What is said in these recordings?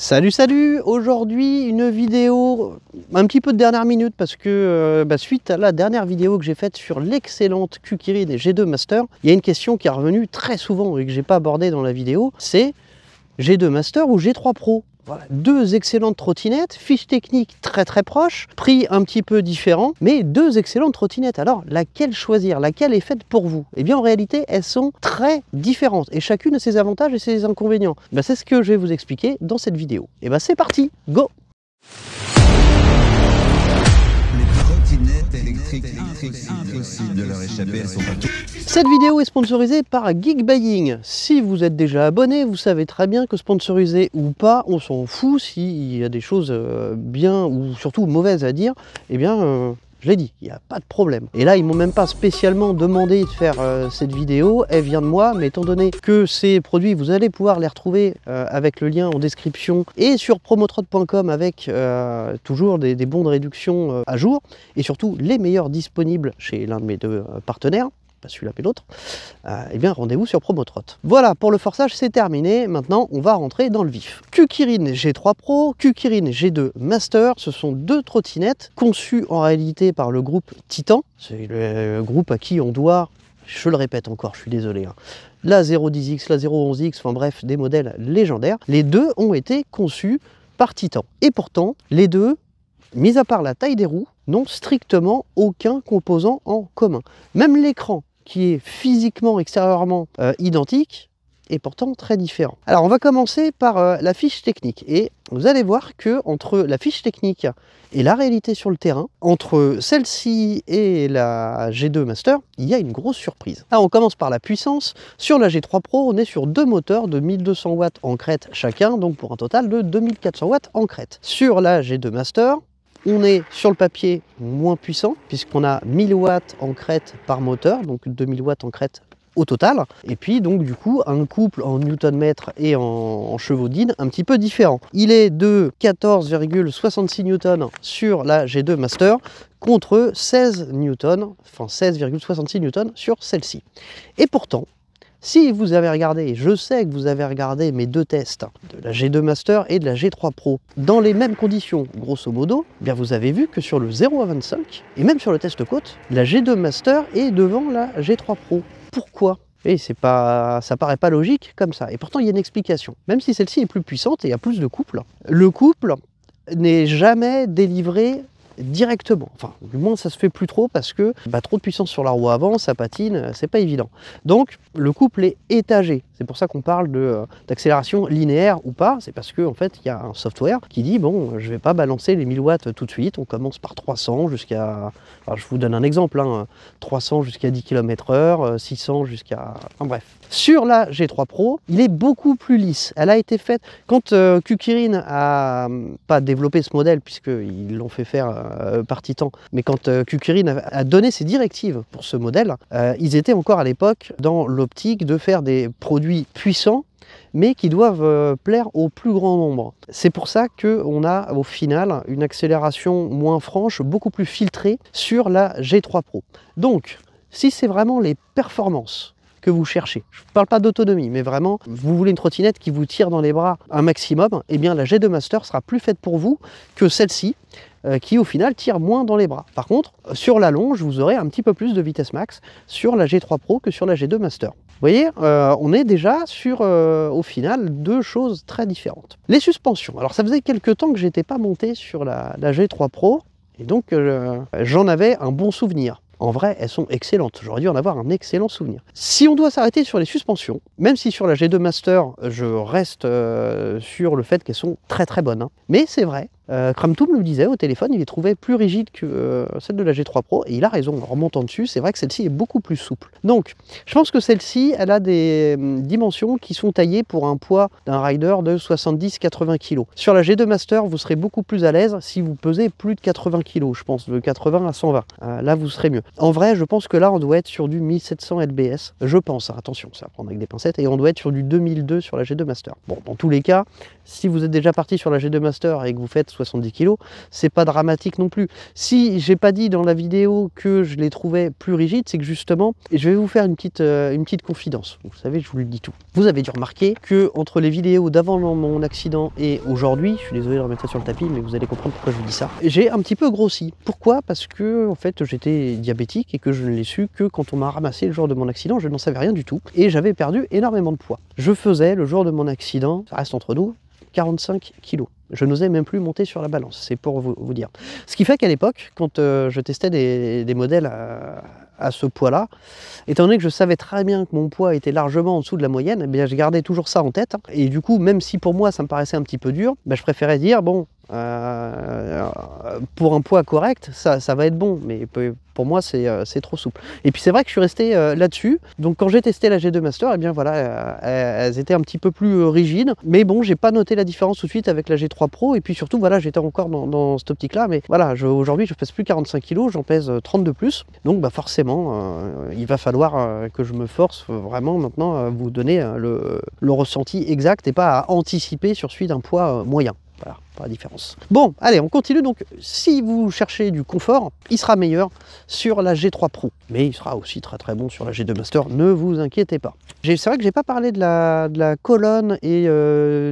Salut, aujourd'hui une vidéo un petit peu de dernière minute parce que suite à la dernière vidéo que j'ai faite sur l'excellente Q-Kirin G2 Master, il y a une question qui est revenue très souvent et que j'ai pas abordée dans la vidéo, c'est G2 Master ou G3 Pro. Voilà, deux excellentes trottinettes, fiches techniques très proches, prix un petit peu différent, mais deux excellentes trottinettes. Alors, laquelle choisir? Laquelle est faite pour vous? Eh bien, en réalité, elles sont très différentes et chacune a ses avantages et ses inconvénients. C'est ce que je vais vous expliquer dans cette vidéo. Et c'est parti, go! Impossible de leur échapper, elles sont partout. Cette vidéo est sponsorisée par Geekbuying. Si vous êtes déjà abonné, vous savez très bien que sponsorisé ou pas, on s'en fout. S'il y a des choses bien ou surtout mauvaises à dire, eh bien je l'ai dit, il n'y a pas de problème. Et là, ils m'ont même pas spécialement demandé de faire cette vidéo, elle vient de moi, mais étant donné que ces produits, vous allez pouvoir les retrouver avec le lien en description et sur promotrot.com avec toujours des bons de réduction à jour, et surtout les meilleurs disponibles chez l'un de mes deux partenaires, pas celui-là mais l'autre, eh bien rendez-vous sur Promotrot. Voilà, pour le forçage c'est terminé, maintenant on va rentrer dans le vif. Q-Kirin G3 Pro, Q-Kirin G2 Master, ce sont deux trottinettes conçues en réalité par le groupe Titan, c'est le groupe à qui on doit, je le répète encore, je suis désolé, la 010X, la 011X, enfin bref, des modèles légendaires. Les deux ont été conçus par Titan. Et pourtant, les deux, mis à part la taille des roues, n'ont strictement aucun composant en commun. Même l'écran, qui est physiquement, extérieurement identique, est pourtant très différent. Alors on va commencer par la fiche technique, et vous allez voir que entre la fiche technique et la réalité sur le terrain, entre celle-ci et la G2 Master, il y a une grosse surprise. Alors on commence par la puissance. Sur la G3 Pro, on est sur deux moteurs de 1200 watts en crête chacun, donc pour un total de 2400 watts en crête. Sur la G2 Master, on est sur le papier moins puissant, puisqu'on a 1000 watts en crête par moteur, donc 2000 watts en crête au total. Et puis donc du coup, un couple en newton-mètre et en chevaux-dynamo un petit peu différent. Il est de 14,66 newtons sur la G2 Master, contre 16 newtons, enfin 16,66 newtons sur celle-ci. Et pourtant, si vous avez regardé, et je sais que vous avez regardé mes deux tests de la G2 Master et de la G3 Pro dans les mêmes conditions, grosso modo, eh bien vous avez vu que sur le 0 à 25, et même sur le test côte, la G2 Master est devant la G3 Pro. Pourquoi? Et ça paraît pas logique comme ça. Et pourtant, il y a une explication. Même si celle-ci est plus puissante et il y a plus de couple, le couple n'est jamais délivré directement. Enfin, du moins, ça se fait plus trop parce que trop de puissance sur la roue avant, ça patine, c'est pas évident. Donc, le couple est étagé. C'est pour ça qu'on parle d'accélération linéaire ou pas. C'est parce qu'en fait, il y a un software qui dit, bon, je vais pas balancer les 1000 watts tout de suite. On commence par 300 jusqu'à... Alors, je vous donne un exemple, 300 jusqu'à 10 km/h, 600 jusqu'à... Enfin bref. Sur la G3 Pro, il est beaucoup plus lisse. Elle a été faite... Quand Q-Kirin a pas développé ce modèle, puisqu'ils l'ont fait faire par Titan, mais quand Q-Kirin a donné ses directives pour ce modèle, ils étaient encore à l'époque dans l'optique de faire des produits puissants, mais qui doivent plaire au plus grand nombre. C'est pour ça qu'on a au final une accélération moins franche, beaucoup plus filtrée sur la G3 Pro. Donc, si c'est vraiment les performances que vous cherchez, je ne parle pas d'autonomie, mais vraiment, vous voulez une trottinette qui vous tire dans les bras un maximum, eh bien la G2 Master sera plus faite pour vous que celle-ci, qui au final tire moins dans les bras. Par contre, sur la longe, vous aurez un petit peu plus de vitesse max sur la G3 Pro que sur la G2 Master. Vous voyez, on est déjà sur, au final, deux choses très différentes. Les suspensions. Alors ça faisait quelques temps que j'étais pas monté sur la G3 Pro, et donc j'en avais un bon souvenir. En vrai, elles sont excellentes. J'aurais dû en avoir un excellent souvenir. Si on doit s'arrêter sur les suspensions, même si sur la G2 Master, je reste sur le fait qu'elles sont très bonnes, mais c'est vrai, Kramtoum me disait au téléphone, il les trouvait plus rigides que celle de la G3 Pro, et il a raison, en remontant dessus, c'est vrai que celle-ci est beaucoup plus souple. Donc, je pense que celle-ci, elle a des dimensions qui sont taillées pour un poids d'un rider de 70-80 kg. Sur la G2 Master, vous serez beaucoup plus à l'aise si vous pesez plus de 80 kg, je pense, de 80 à 120. Là, vous serez mieux. En vrai, je pense que là, on doit être sur du 1700 lbs, je pense, attention, ça va prendre avec des pincettes, et on doit être sur du 2002 sur la G2 Master. Bon, dans tous les cas, si vous êtes déjà parti sur la G2 Master et que vous faites 70 kg, c'est pas dramatique non plus. Si j'ai pas dit dans la vidéo que je les trouvais plus rigides, c'est que justement, et je vais vous faire une petite confidence. Vous savez, je vous le dis tout. Vous avez dû remarquer que entre les vidéos d'avant mon accident et aujourd'hui, je suis désolé de remettre ça sur le tapis, mais vous allez comprendre pourquoi je vous dis ça, j'ai un petit peu grossi. Pourquoi? Parce que en fait, j'étais diabétique et que je ne l'ai su que quand on m'a ramassé le jour de mon accident, je n'en savais rien du tout et j'avais perdu énormément de poids. Je faisais le jour de mon accident, ça reste entre nous, 45 kg. Je n'osais même plus monter sur la balance, c'est pour vous dire. Ce qui fait qu'à l'époque, quand je testais des modèles à ce poids-là, étant donné que je savais très bien que mon poids était largement en dessous de la moyenne, eh bien, je gardais toujours ça en tête. Et du coup, même si pour moi ça me paraissait un petit peu dur, ben, je préférais dire, bon, pour un poids correct, ça va être bon, mais pour moi c'est trop souple. Et puis c'est vrai que je suis resté là-dessus, donc quand j'ai testé la G2 Master, eh bien voilà, elles étaient un petit peu plus rigides, mais bon, j'ai pas noté la différence tout de suite avec la G3 Pro, et puis surtout voilà, j'étais encore dans cette optique-là, mais voilà, aujourd'hui je pèse plus 45 kg, j'en pèse 30 de plus, donc bah forcément, il va falloir que je me force vraiment maintenant à vous donner le ressenti exact et pas à anticiper sur celui d'un poids moyen. Voilà, pas la différence. Bon, allez, on continue. Donc, si vous cherchez du confort, il sera meilleur sur la G3 Pro. Mais il sera aussi très très bon sur la G2 Master, ne vous inquiétez pas. C'est vrai que j'ai pas parlé de la colonne et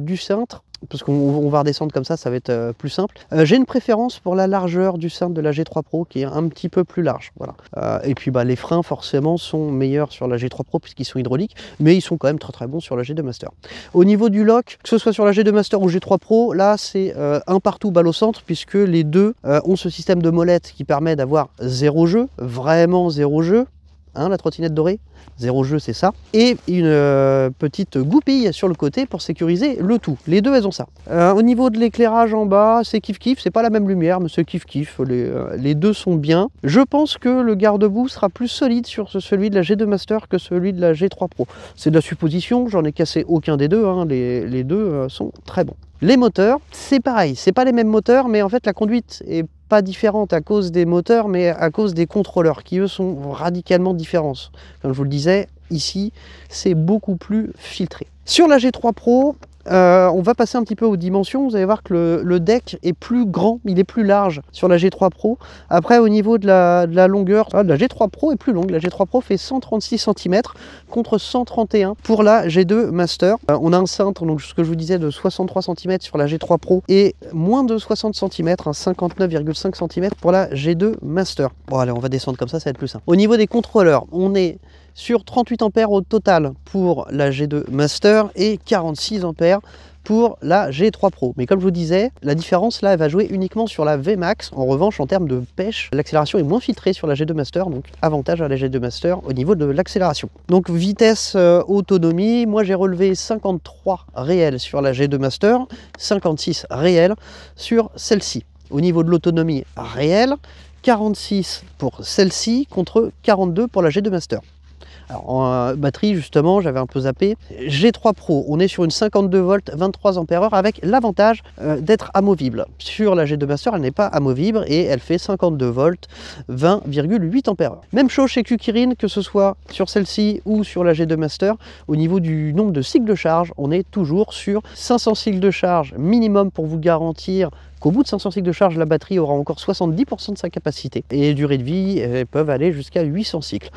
du cintre, parce qu'on va redescendre comme ça va être plus simple. J'ai une préférence pour la largeur du cintre de la G3 Pro qui est un petit peu plus large. Voilà. Et puis bah, les freins forcément sont meilleurs sur la G3 Pro puisqu'ils sont hydrauliques, mais ils sont quand même très très bons sur la G2 Master. Au niveau du lock, que ce soit sur la G2 Master ou G3 Pro, là c'est un partout balle au centre puisque les deux ont ce système de molette qui permet d'avoir zéro jeu, vraiment zéro jeu. Hein, la trottinette dorée, zéro jeu c'est ça, et une petite goupille sur le côté pour sécuriser le tout. Les deux elles ont ça. Au niveau de l'éclairage en bas, c'est kiff kiff, c'est pas la même lumière, mais c'est kiff kiff, les deux sont bien. Je pense que le garde-boue sera plus solide sur celui de la G2 Master que celui de la G3 Pro. C'est de la supposition, j'en ai cassé aucun des deux, hein, les deux sont très bons. Les moteurs, c'est pareil, c'est pas les mêmes moteurs, mais en fait la conduite est pas différente à cause des moteurs, mais à cause des contrôleurs, qui eux sont radicalement différents. Comme je vous le disais, ici, c'est beaucoup plus filtré. Sur la G3 Pro, on va passer un petit peu aux dimensions. Vous allez voir que le deck est plus grand, il est plus large sur la G3 Pro. Après, au niveau de la longueur, la G3 Pro est plus longue. La G3 Pro fait 136 cm contre 131 pour la G2 Master. On a un cintre, donc ce que je vous disais, de 63 cm sur la G3 Pro et moins de 60 cm, 59,5 cm pour la G2 Master. Bon, allez, on va descendre comme ça va être plus simple. Au niveau des contrôleurs, on est sur 38 ampères au total pour la G2 Master et 46 ampères pour la G3 Pro. Mais comme je vous disais, la différence là, elle va jouer uniquement sur la VMAX. En revanche, en termes de pêche, l'accélération est moins filtrée sur la G2 Master, donc avantage à la G2 Master au niveau de l'accélération. Donc vitesse, autonomie, moi j'ai relevé 53 réels sur la G2 Master, 56 réels sur celle-ci. Au niveau de l'autonomie réelle, 46 pour celle-ci contre 42 pour la G2 Master. Alors en batterie justement, j'avais un peu zappé. G3 Pro, on est sur une 52 volts, 23 ampères-heure avec l'avantage d'être amovible. Sur la G2 Master, elle n'est pas amovible et elle fait 52 volts, 20,8 ampères-heure. Même chose chez Kukirin, que ce soit sur celle-ci ou sur la G2 Master, au niveau du nombre de cycles de charge, on est toujours sur 500 cycles de charge minimum pour vous garantir qu'au bout de 500 cycles de charge, la batterie aura encore 70% de sa capacité. Et durée de vie, elles peuvent aller jusqu'à 800 cycles.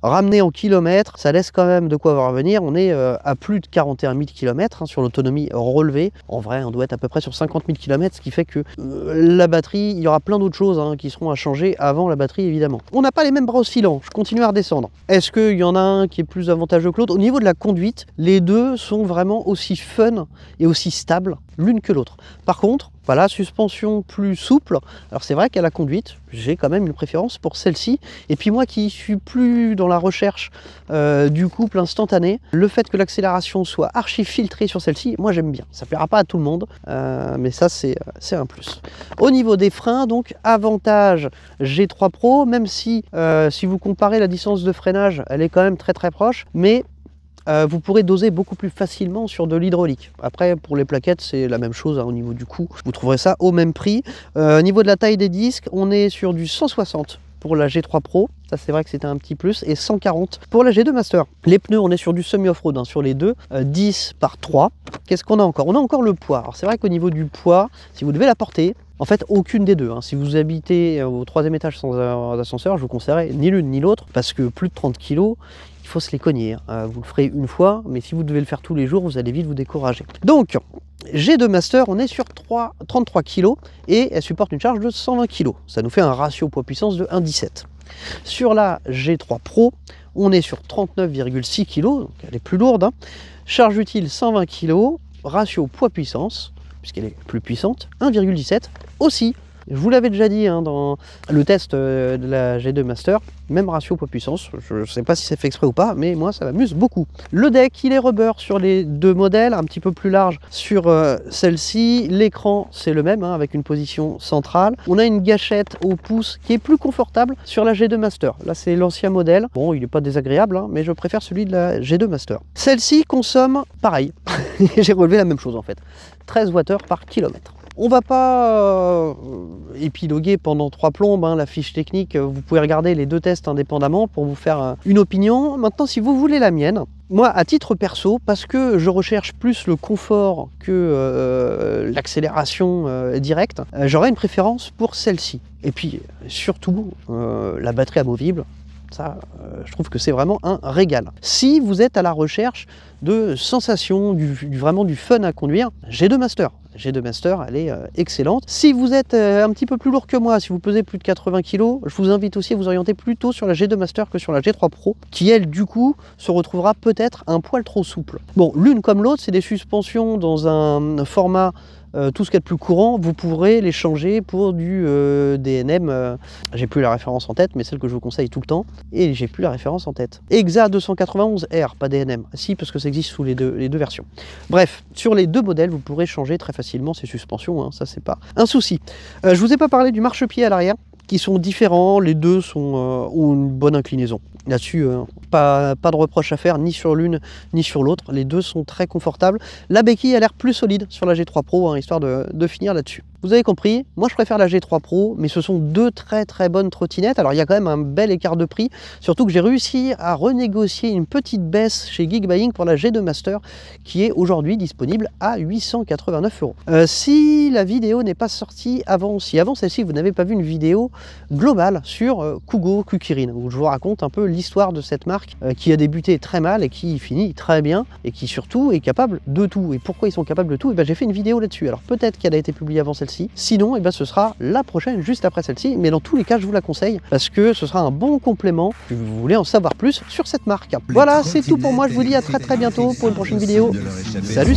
Ramené en kilomètres, ça laisse quand même de quoi voir venir. On est à plus de 41 000 km sur l'autonomie relevée. En vrai, on doit être à peu près sur 50 000 km, ce qui fait que la batterie, il y aura plein d'autres choses qui seront à changer avant la batterie, évidemment. On n'a pas les mêmes bras oscillants. Je continue à redescendre. Est-ce qu'il y en a un qui est plus avantageux que l'autre? Au niveau de la conduite, les deux sont vraiment aussi fun et aussi stables l'une que l'autre. Par contre, voilà, suspension plus souple. Alors c'est vrai qu'à la conduite, j'ai quand même une préférence pour celle-ci. Et puis moi qui suis plus dans la recherche du couple instantané, le fait que l'accélération soit archi filtrée sur celle-ci, moi j'aime bien. Ça plaira pas à tout le monde, mais ça c'est un plus. Au niveau des freins, donc avantage G3 Pro, même si si vous comparez la distance de freinage, elle est quand même très très proche, mais vous pourrez doser beaucoup plus facilement sur de l'hydraulique. Après, pour les plaquettes, c'est la même chose au niveau du coût. Vous trouverez ça au même prix. Au niveau de la taille des disques, on est sur du 160 pour la G3 Pro Ça, c'est vrai que c'était un petit plus. Et 140 pour la G2 Master. Les pneus, on est sur du semi-off-road, hein, sur les deux. 10 par 3. Qu'est-ce qu'on a encore? On a encore le poids. Alors, c'est vrai qu'au niveau du poids, si vous devez la porter, en fait, aucune des deux. Hein. Si vous habitez au 3e étage sans ascenseur, je vous conseillerais ni l'une ni l'autre, parce que plus de 30 kg, il faut se les cogner. Hein. Vous le ferez une fois, mais si vous devez le faire tous les jours, vous allez vite vous décourager. Donc, G2 Master, on est sur 33 kg et elle supporte une charge de 120 kg. Ça nous fait un ratio poids-puissance de 1,17. Sur la G3 Pro, on est sur 39,6 kg, donc elle est plus lourde. Hein. Charge utile 120 kg, ratio poids-puissance, puisqu'elle est plus puissante, 1,17 aussi. Je vous l'avais déjà dit hein, dans le test de la G2 Master, même ratio poids-puissance, je ne sais pas si c'est fait exprès ou pas, mais moi ça m'amuse beaucoup. Le deck, il est rubber sur les deux modèles, un petit peu plus large sur celle-ci. L'écran, c'est le même, hein, avec une position centrale. On a une gâchette au pouce qui est plus confortable sur la G2 Master. Là, c'est l'ancien modèle. Bon, il n'est pas désagréable, hein, mais je préfère celui de la G2 Master. Celle-ci consomme pareil. J'ai relevé la même chose en fait. 13 Wh par kilomètre. On va pas épiloguer pendant 3 plombes, hein, la fiche technique, vous pouvez regarder les deux tests indépendamment pour vous faire une opinion. Maintenant, si vous voulez la mienne, moi à titre perso, parce que je recherche plus le confort que l'accélération directe, j'aurais une préférence pour celle-ci. Et puis surtout, la batterie amovible. Ça, je trouve que c'est vraiment un régal. Si vous êtes à la recherche de sensations, vraiment du fun à conduire, G2 Master. G2 Master, elle est excellente. Si vous êtes un petit peu plus lourd que moi, si vous pesez plus de 80 kg, je vous invite aussi à vous orienter plutôt sur la G2 Master que sur la G3 Pro, qui elle, du coup, se retrouvera peut-être un poil trop souple. Bon, l'une comme l'autre, c'est des suspensions dans un format tout ce qu'il y a de plus courant, vous pourrez les changer pour du DNM, j'ai plus la référence en tête, mais celle que je vous conseille tout le temps, et j'ai plus la référence en tête. EXA 291R, pas DNM, si, parce que ça existe sous les deux versions. Bref, sur les deux modèles, vous pourrez changer très facilement ces suspensions, hein, ça c'est pas un souci. Je vous ai pas parlé du marchepied à l'arrière, qui sont différents, les deux ont une bonne inclinaison. Là-dessus, pas de reproche à faire, ni sur l'une ni sur l'autre. Les deux sont très confortables. La béquille a l'air plus solide sur la G3 Pro, hein, histoire de finir là-dessus. Vous avez compris, moi je préfère la G3 Pro, mais ce sont deux très bonnes trottinettes. Alors il y a quand même un bel écart de prix, surtout que j'ai réussi à renégocier une petite baisse chez Geekbuying pour la G2 Master, qui est aujourd'hui disponible à 889 €. Si la vidéo n'est pas sortie avant, si avant celle-ci vous n'avez pas vu une vidéo globale sur Kugo Kukirin, où je vous raconte un peu l'histoire de cette marque qui a débuté très mal et qui finit très bien, et qui surtout est capable de tout. Et pourquoi ils sont capables de tout? Et ben, j'ai fait une vidéo là-dessus. Alors peut-être qu'elle a été publiée avant celle-ci, sinon ce sera la prochaine juste après celle-ci, mais dans tous les cas je vous la conseille parce que ce sera un bon complément si vous voulez en savoir plus sur cette marque. Voilà, c'est tout pour moi, je vous dis à très bientôt pour une prochaine vidéo. Salut